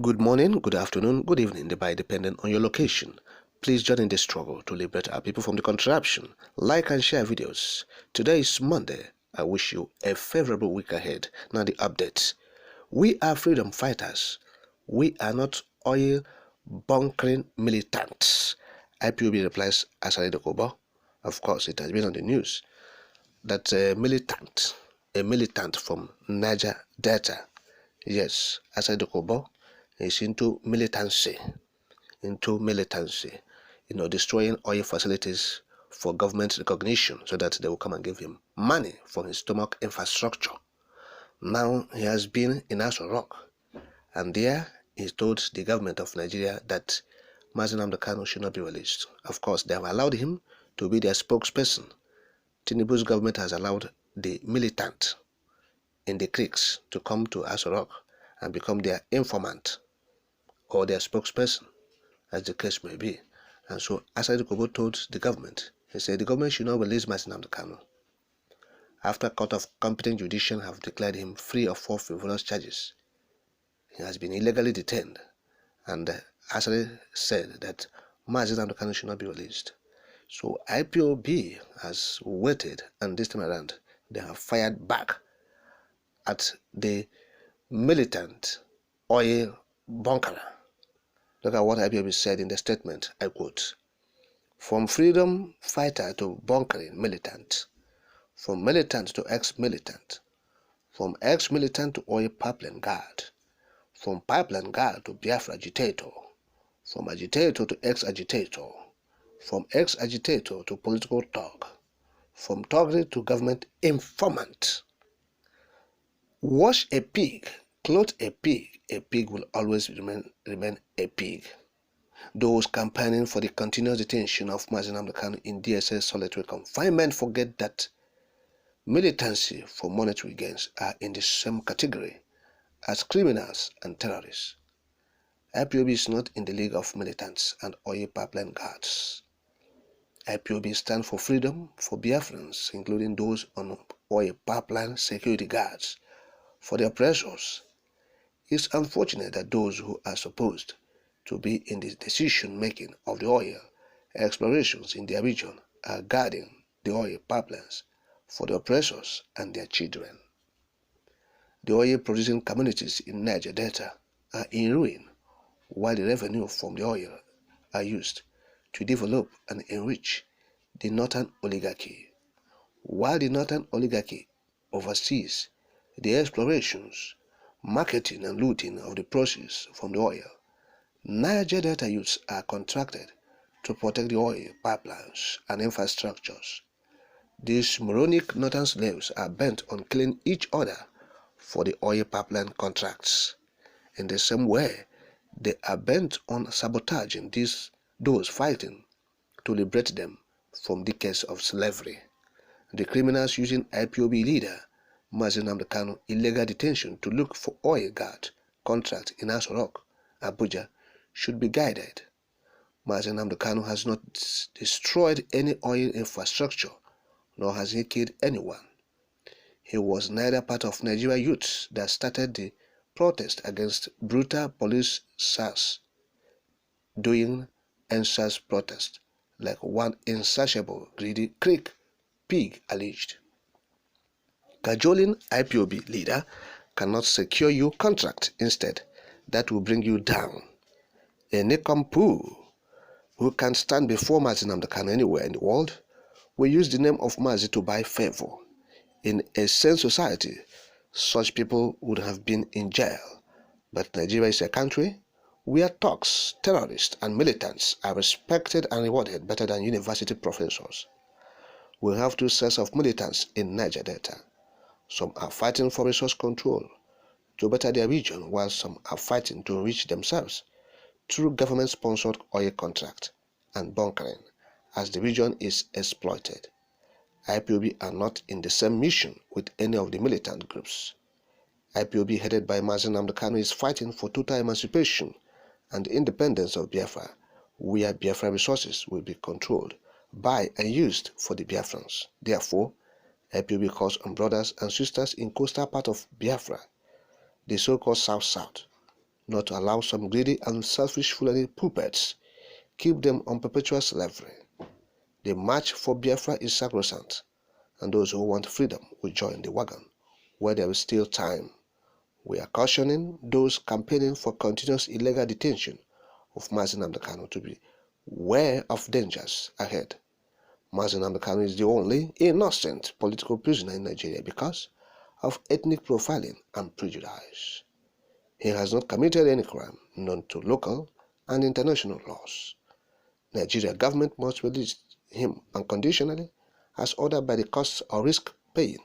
Good morning, good afternoon, good evening, thereby depending on your location. Please join in the struggle to liberate our people from the contraption. Like and share videos. Today is Monday. I wish you a favorable week ahead. Now the updates. We are freedom fighters. We are not oil bunkering militants. IPOB replies Asari Dokobo. Of course, it has been on the news that a militant from Niger Delta, yes, Asari Dokobo, is into militancy, destroying oil facilities for government recognition so that they will come and give him money for his stomach infrastructure. Now he has been in Aso Rock, and there he told the government of Nigeria that Mazi Nnamdi Kanu should not be released. Of course, they have allowed him to be their spokesperson. Tinubu's government has allowed the militant in the creeks to come to Aso Rock and become their informant or their spokesperson, as the case may be. And so Asari Kobo told the government, he said the government should not release Mazi Nnamdi Kanu after court of competent judicial have declared him free of all frivolous charges. He has been illegally detained, and Asari said that Mazi Nnamdi Kanu should not be released. So IPOB has waited, and this time around they have fired back at the militant oil bunkerer. Look at what IPOB said in the statement, I quote, "From freedom fighter to bunkering militant, from militant to ex-militant, from ex-militant to oil pipeline guard, from pipeline guard to Biafra agitator, from agitator to ex-agitator, from ex-agitator to political thug, from thuggery to government informant. Wash a pig, clothe a pig will always remain a pig." Those campaigning for the continuous detention of Mazi Nnamdi Kanu in DSS solitary confinement forget that militancy for monetary gains are in the same category as criminals and terrorists. IPOB is not in the league of militants and oil pipeline guards. IPOB stands for freedom for Biafrans, including those on oil pipeline security guards, for the oppressors. It's unfortunate that those who are supposed to be in the decision-making of the oil explorations in their region are guarding the oil pipelines for the oppressors and their children. The oil-producing communities in Niger Delta are in ruin, while the revenue from the oil are used to develop and enrich the Northern oligarchy. While the Northern oligarchy oversees the explorations, marketing and looting of the proceeds from the oil, Niger Delta youths are contracted to protect the oil pipelines and infrastructures. These Muronic Northern slaves are bent on killing each other for the oil pipeline contracts. In the same way, they are bent on sabotaging those fighting to liberate them from decades of slavery. The criminals using IPOB leader Mazi Nnamdi Kanu illegal detention to look for oil guard contract in Aso Rock, Abuja, should be guided. Mazi Nnamdi Kanu has not destroyed any oil infrastructure, nor has he killed anyone. He was neither part of Nigeria youths that started the protest against brutal police SARS doing NSAS protest, like one insatiable, greedy Creek pig alleged. Cajoling IPOB leader cannot secure you contract. Instead, that will bring you down. A nincompoop who can stand before Mazi Nnamdi Kanu anywhere in the world will use the name of Mazi to buy favor. In a sane society, such people would have been in jail. But Nigeria is a country where thugs, terrorists, and militants are respected and rewarded better than university professors. We have two sets of militants in Niger Delta. Some are fighting for resource control to better their region, while some are fighting to enrich themselves through government-sponsored oil contract and bunkering as the region is exploited. IPOB are not in the same mission with any of the militant groups. IPOB headed by Mazi Nnamdi Kanu is fighting for total emancipation and independence of Biafra, where Biafra resources will be controlled by and used for the Biafrans. Therefore, IPOB calls on brothers and sisters in coastal part of Biafra, the so-called South-South, not to allow some greedy and selfish Fulani puppets keep them on perpetual slavery. The march for Biafra is sacrosanct, and those who want freedom will join the wagon where there is still time. We are cautioning those campaigning for continuous illegal detention of Mazi Nnamdi Kanu to be aware of dangers ahead. Mazi Nnamdi Kanu is the only innocent political prisoner in Nigeria because of ethnic profiling and prejudice. He has not committed any crime known to local and international laws. Nigeria government must release him unconditionally as ordered by the costs or risk paying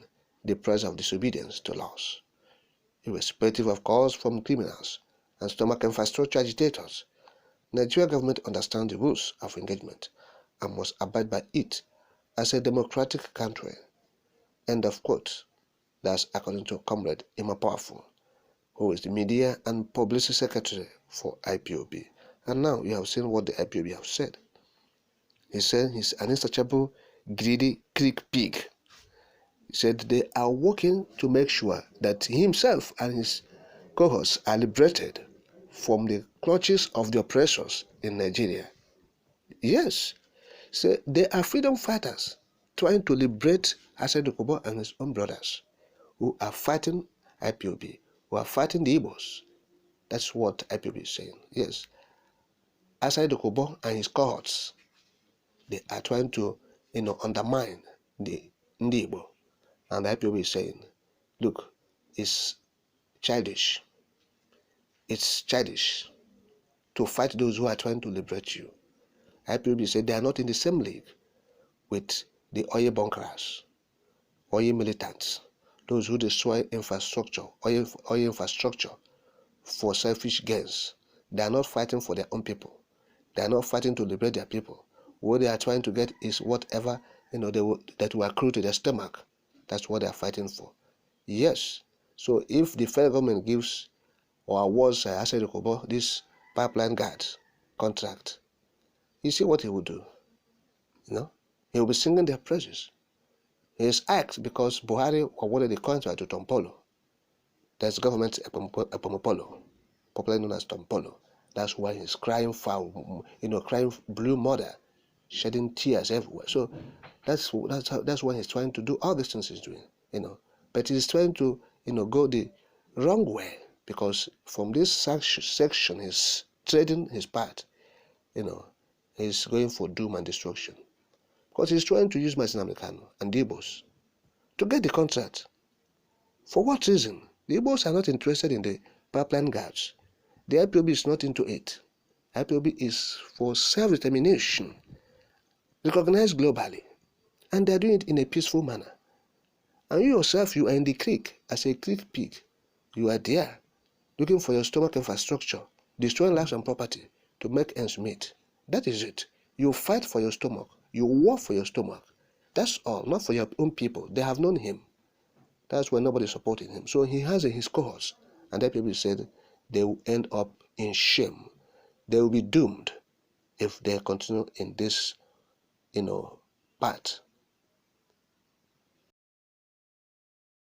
the price of disobedience to laws. Irrespective of calls from criminals and stomach infrastructure agitators, Nigeria government understands the rules of engagement and must abide by it as a democratic country. End of quote. That's according to Comrade Emma Powerful, who is the Media and Publicity Secretary for IPOB. And now you have seen what the IPOB have said. He said he's an insatiable, greedy Greek pig. He said they are working to make sure that he himself and his cohorts are liberated from the clutches of the oppressors in Nigeria. Yes, so they are freedom fighters trying to liberate Asai Dokubo and his own brothers who are fighting IPOB, who are fighting the Igbos. That's what IPOB is saying. Yes, Asai Dokubo and his cohorts, they are trying to, undermine the Igbo. And the IPOB is saying, look, it's childish. It's childish to fight those who are trying to liberate you. IPOB said they are not in the same league with the oil bunkers, oil militants, those who destroy infrastructure, oil infrastructure for selfish gains. They are not fighting for their own people. They are not fighting to liberate their people. What they are trying to get is whatever that will accrue to their stomach. That's what they are fighting for. Yes. So if the federal government gives or awards Asai Dokubo this pipeline guard contract, you see what he will do. He will be singing their praises. He is asked because Buhari awarded the contract to Tompolo. That's government Epomopolo, popularly known as Tompolo. That's why he's crying foul, crying blue mother, shedding tears everywhere. So that's why he's trying to do all these things he's doing, But he's trying to, go the wrong way because from this section he's trading his path, he's going for doom and destruction. Because he's trying to use Mazi Nnamdi Kanu and the Igbos to get the contract. For what reason? The Igbos are not interested in the pipeline guards. The IPOB is not into it. IPOB is for self-determination, recognized globally, and they're doing it in a peaceful manner. And you yourself, you are in the creek as a creek pig. You are there, looking for your stomach infrastructure, destroying lives and property to make ends meet. That is it. You fight for your stomach. You work for your stomach. That's all, not for your own people. They have known him. That's why nobody's supporting him. So he has his cohorts. And that people said they will end up in shame. They will be doomed if they continue in this, path.